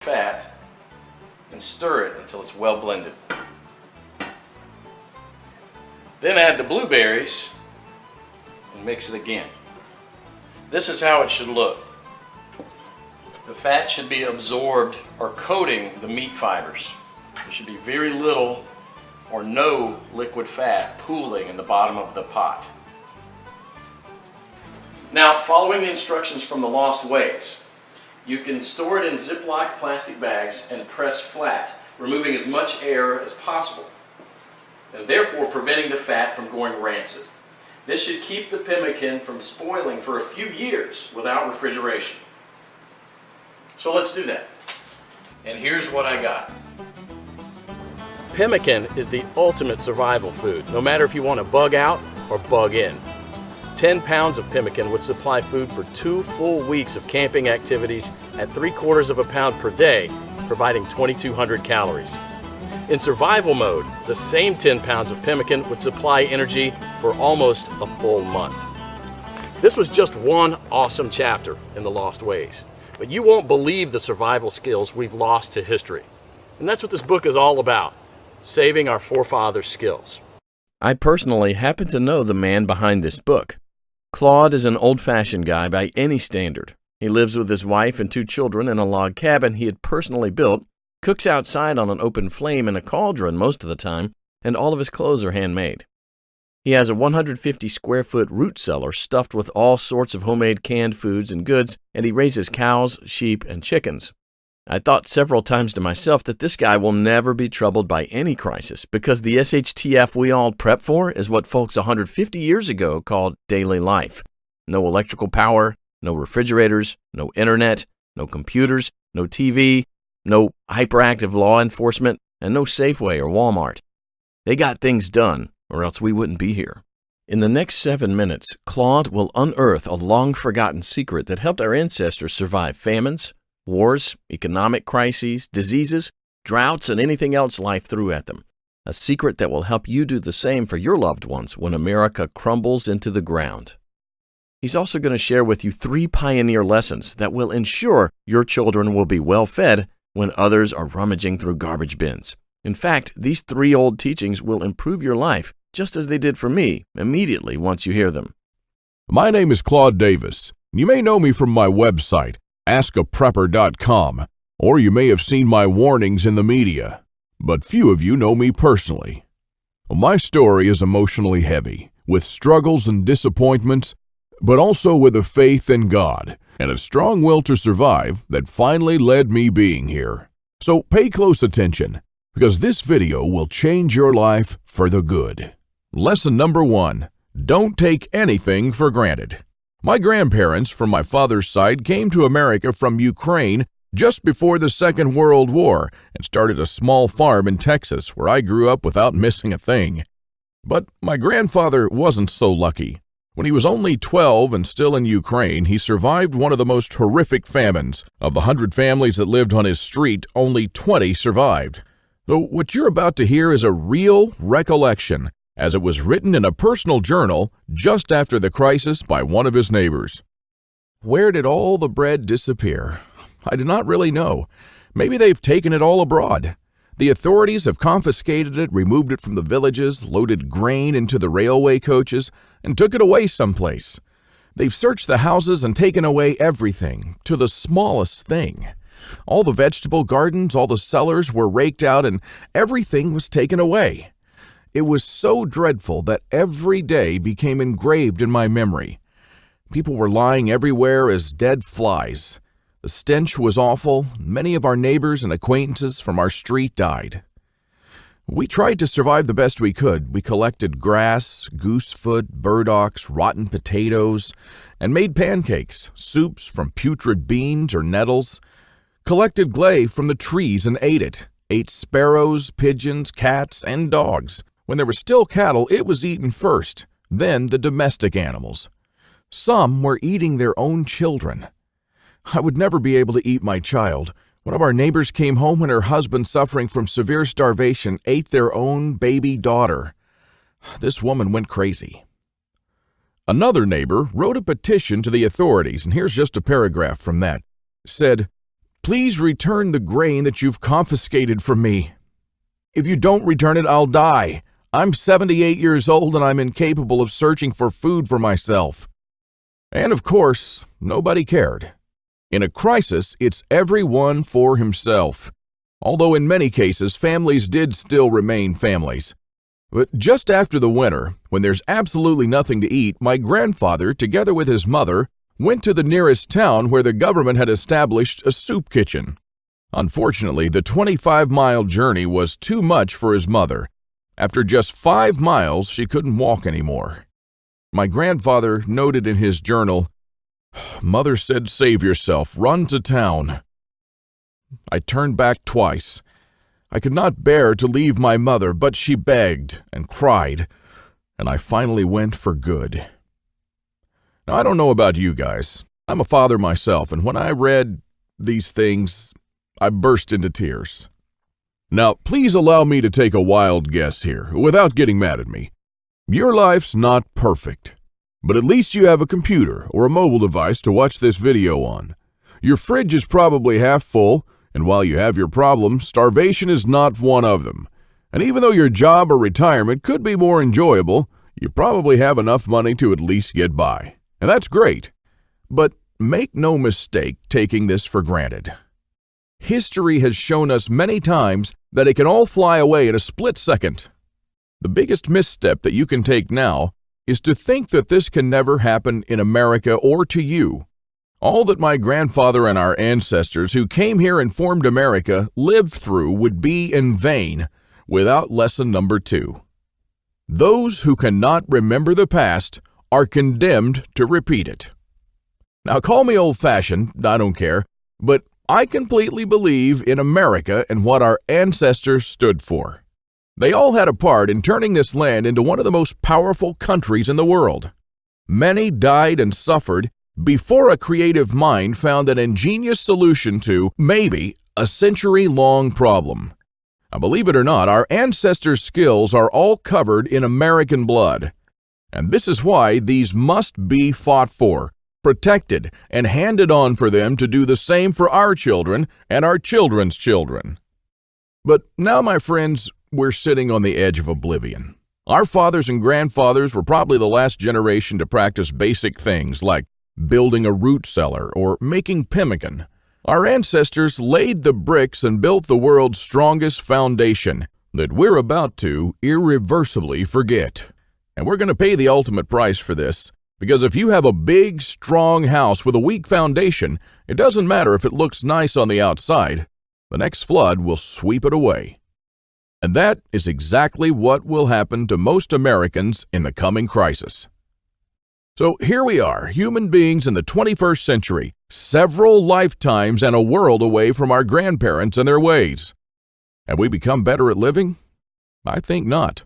fat and stir it until it's well blended. Then add the blueberries and mix it again. This is how it should look. The fat should be absorbed or coating the meat fibers. There should be very little or no liquid fat pooling in the bottom of the pot. Now, following the instructions from the Lost Ways, you can store it in Ziploc plastic bags and press flat, removing as much air as possible, and therefore preventing the fat from going rancid. This should keep the pemmican from spoiling for a few years without refrigeration. So let's do that. And here's what I got. Pemmican is the ultimate survival food, no matter if you want to bug out or bug in. 10 pounds of pemmican would supply food for 2 full weeks of camping activities at 3/4 of a pound per day, providing 2,200 calories. In survival mode, the same 10 pounds of pemmican would supply energy for almost a full month. This was just one awesome chapter in the Lost Ways, but you won't believe the survival skills we've lost to history. And that's what this book is all about, saving our forefathers' skills. I personally happen to know the man behind this book. Claude is an old-fashioned guy by any standard. He lives with his wife and 2 children in a log cabin he had personally built, cooks outside on an open flame in a cauldron most of the time, and all of his clothes are handmade. He has a 150-square-foot root cellar stuffed with all sorts of homemade canned foods and goods, and he raises cows, sheep, and chickens. I thought several times to myself that this guy will never be troubled by any crisis because the SHTF we all prep for is what folks 150 years ago called daily life. No electrical power, no refrigerators, no internet, no computers, no TV, no hyperactive law enforcement, and no Safeway or Walmart. They got things done, or else we wouldn't be here. In the next 7 minutes, Claude will unearth a long-forgotten secret that helped our ancestors survive famines, wars, economic crises, diseases, droughts, and anything else life threw at them. A secret that will help you do the same for your loved ones when America crumbles into the ground. He's also going to share with you 3 pioneer lessons that will ensure your children will be well fed when others are rummaging through garbage bins. In fact, these 3 old teachings will improve your life just as they did for me immediately once you hear them. My name is Claude Davis. You may know me from my website, askaprepper.com, or you may have seen my warnings in the media, but few of you know me personally. Well, my story is emotionally heavy, with struggles and disappointments, but also with a faith in God and a strong will to survive that finally led me being here. So pay close attention, because this video will change your life for the good. Lesson number 1, don't take anything for granted. My grandparents from my father's side came to America from Ukraine just before the Second World War and started a small farm in Texas where I grew up without missing a thing. But my grandfather wasn't so lucky. When he was only 12 and still in Ukraine, he survived one of the most horrific famines. Of the 100 families that lived on his street, only 20 survived. So what you're about to hear is a real recollection, as it was written in a personal journal just after the crisis by one of his neighbors. Where did all the bread disappear? I do not really know. Maybe they've taken it all abroad. The authorities have confiscated it, removed it from the villages, loaded grain into the railway coaches, and took it away someplace. They've searched the houses and taken away everything, to the smallest thing. All the vegetable gardens, all the cellars were raked out, and everything was taken away. It was so dreadful that every day became engraved in my memory. People were lying everywhere as dead flies. The stench was awful. Many of our neighbors and acquaintances from our street died. We tried to survive the best we could. We collected grass, goosefoot, burdocks, rotten potatoes, and made pancakes, soups from putrid beans or nettles, collected clay from the trees and ate it, ate sparrows, pigeons, cats, and dogs. When there were still cattle, it was eaten first, then the domestic animals. Some were eating their own children. I would never be able to eat my child. One of our neighbors came home when her husband, suffering from severe starvation, ate their own baby daughter. This woman went crazy. Another neighbor wrote a petition to the authorities, and here's just a paragraph from that. Said, Please return the grain that you've confiscated from me. If you don't return it, I'll die. I'm 78 years old and I'm incapable of searching for food for myself." And of course, nobody cared. In a crisis, it's everyone for himself. Although in many cases, families did still remain families. But just after the winter, when there's absolutely nothing to eat, my grandfather, together with his mother, went to the nearest town where the government had established a soup kitchen. Unfortunately, the 25-mile journey was too much for his mother. After just 5 miles, she couldn't walk anymore. My grandfather noted in his journal, "Mother said, save yourself, run to town." I turned back twice. I could not bear to leave my mother, but she begged and cried, and I finally went for good. Now, I don't know about you guys. I'm a father myself, and when I read these things, I burst into tears. Now, please allow me to take a wild guess here, without getting mad at me. Your life's not perfect, but at least you have a computer or a mobile device to watch this video on. Your fridge is probably half full, and while you have your problems, starvation is not one of them. And even though your job or retirement could be more enjoyable, you probably have enough money to at least get by. And that's great. But make no mistake taking this for granted. History has shown us many times that it can all fly away in a split second. The biggest misstep that you can take now is to think that this can never happen in America or to you. All that my grandfather and our ancestors who came here and formed America lived through would be in vain without lesson number 2. Those who cannot remember the past are condemned to repeat it. Now, call me old-fashioned, I don't care, but I completely believe in America and what our ancestors stood for. They all had a part in turning this land into one of the most powerful countries in the world. Many died and suffered before a creative mind found an ingenious solution to, maybe, a century-long problem. Now, believe it or not, our ancestors' skills are all covered in American blood. And this is why these must be fought for, protected, and handed on for them to do the same for our children and our children's children. But now, my friends, we're sitting on the edge of oblivion. Our fathers and grandfathers were probably the last generation to practice basic things like building a root cellar or making pemmican. Our ancestors laid the bricks and built the world's strongest foundation that we're about to irreversibly forget. And we're going to pay the ultimate price for this, because if you have a big, strong house with a weak foundation, it doesn't matter if it looks nice on the outside. The next flood will sweep it away. And that is exactly what will happen to most Americans in the coming crisis. So here we are, human beings in the 21st century, several lifetimes and a world away from our grandparents and their ways. Have we become better at living? I think not.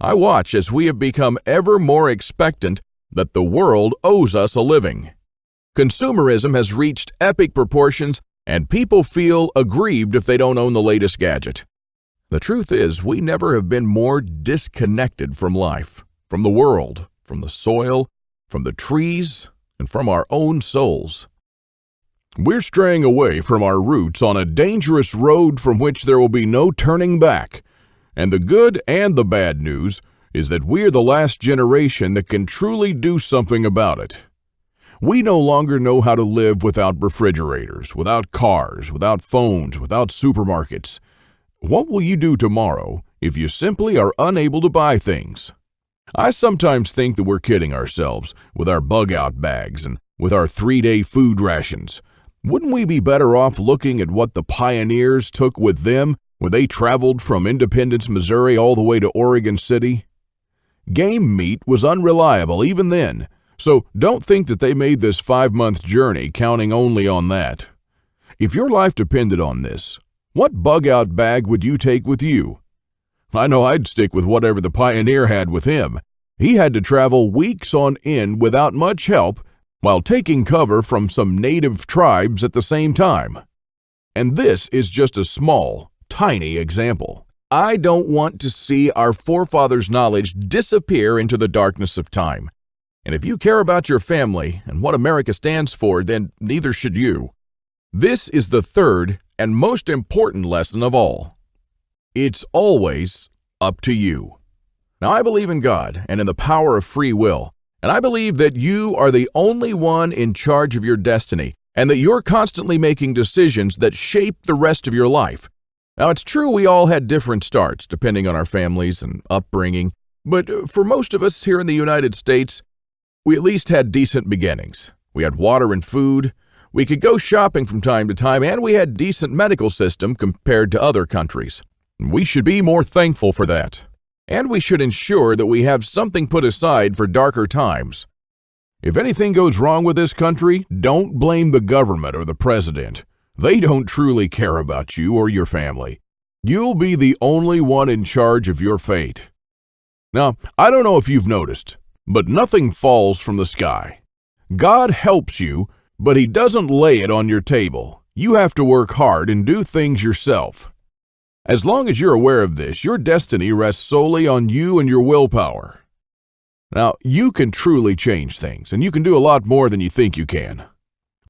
I watch as we have become ever more expectant that the world owes us a living. Consumerism has reached epic proportions, and people feel aggrieved if they don't own the latest gadget. The truth is, we never have been more disconnected from life, from the world, from the soil, from the trees, and from our own souls. We're straying away from our roots on a dangerous road from which there will be no turning back. And the good and the bad news is that we're the last generation that can truly do something about it. We no longer know how to live without refrigerators, without cars, without phones, without supermarkets. What will you do tomorrow if you simply are unable to buy things? I sometimes think that we're kidding ourselves with our bug-out bags and with our 3-day food rations. Wouldn't we be better off looking at what the pioneers took with them when they traveled from Independence, Missouri all the way to Oregon City? Game meat was unreliable even then, so don't think that they made this 5-month journey counting only on that. If your life depended on this, what bug-out bag would you take with you? I know I'd stick with whatever the pioneer had with him. He had to travel weeks on end without much help while taking cover from some native tribes at the same time. And this is just a small, tiny example. I don't want to see our forefathers' knowledge disappear into the darkness of time. And if you care about your family and what America stands for, then neither should you. This is the third and most important lesson of all. It's always up to you. Now, I believe in God and in the power of free will, and I believe that you are the only one in charge of your destiny, and that you're constantly making decisions that shape the rest of your life. Now, it's true we all had different starts depending on our families and upbringing, but for most of us here in the United States, we at least had decent beginnings. We had water and food, we could go shopping from time to time, and we had decent medical system compared to other countries. We should be more thankful for that. And we should ensure that we have something put aside for darker times. If anything goes wrong with this country, don't blame the government or the president. They don't truly care about you or your family. You'll be the only one in charge of your fate. Now, I don't know if you've noticed, but nothing falls from the sky. God helps you, but He doesn't lay it on your table. You have to work hard and do things yourself. As long as you're aware of this, your destiny rests solely on you and your willpower. Now, you can truly change things, and you can do a lot more than you think you can.